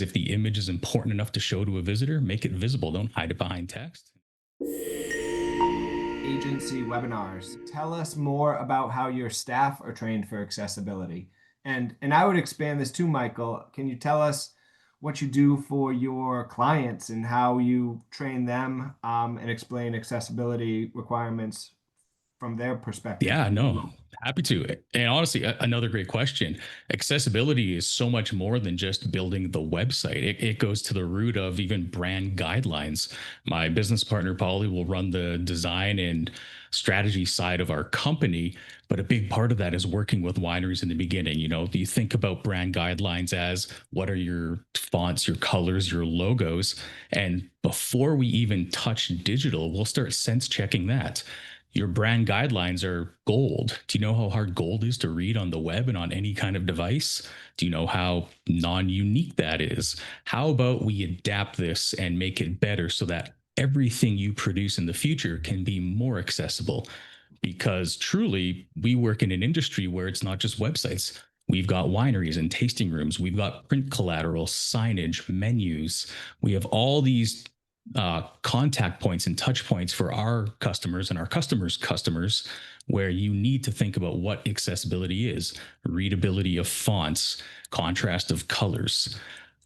If the image is important enough to show to a visitor, make it visible. Don't hide it behind text. Agency webinars. Tell us more about how your staff are trained for accessibility. And I would expand this too, Michael. Can you tell us what you do for your clients and how you train them and explain accessibility requirements from their perspective? Yeah, no, happy to. And honestly, another great question. Accessibility is so much more than just building the website. It goes to the root of even brand guidelines. My business partner, Polly, will run the design and strategy side of our company. But a big part of that is working with wineries in the beginning. You think about brand guidelines as what are your fonts, your colors, your logos. And before we even touch digital, we'll start sense checking that. Your brand guidelines are gold. Do you know how hard gold is to read on the web and on any kind of device? Do you know how non unique that is? How about we adapt this and make it better so that everything you produce in the future can be more accessible? Because truly, we work in an industry where it's not just websites. We've got wineries and tasting rooms. We've got print collateral, signage, menus. We have all these contact points and touch points for our customers and our customers' customers, where you need to think about what accessibility is, readability of fonts, contrast of colors.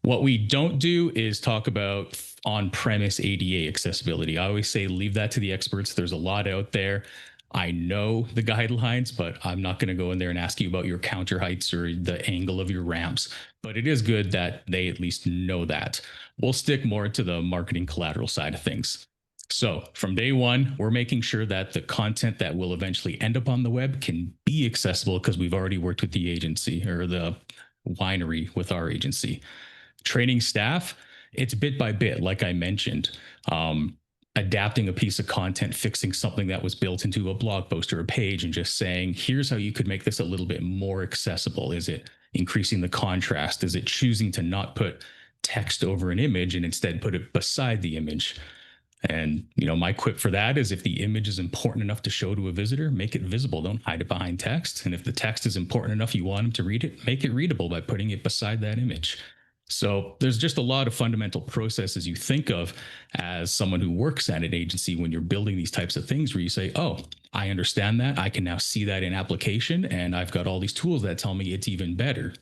What we don't do is talk about on premise ADA accessibility. I always say leave that to the experts. There's a lot out there. I know the guidelines, but I'm not going to go in there and ask you about your counter heights or the angle of your ramps. But it is good that they at least know that. We'll stick more to the marketing collateral side of things. So from day one, we're making sure that the content that will eventually end up on the web can be accessible because we've already worked with the agency or the winery with our agency. Training staff, it's bit by bit, like I mentioned. Adapting a piece of content, fixing something that was built into a blog post or a page, and just saying, here's how you could make this a little bit more accessible. Is it increasing the contrast? Is it choosing to not put text over an image and instead put it beside the image? And my quip for that is if the image is important enough to show to a visitor, make it visible. Don't hide it behind text. And if the text is important enough, you want them to read it, make it readable by putting it beside that image. So there's just a lot of fundamental processes you think of as someone who works at an agency when you're building these types of things where you say, oh, I understand that. I can now see that in application. And I've got all these tools that tell me it's even better.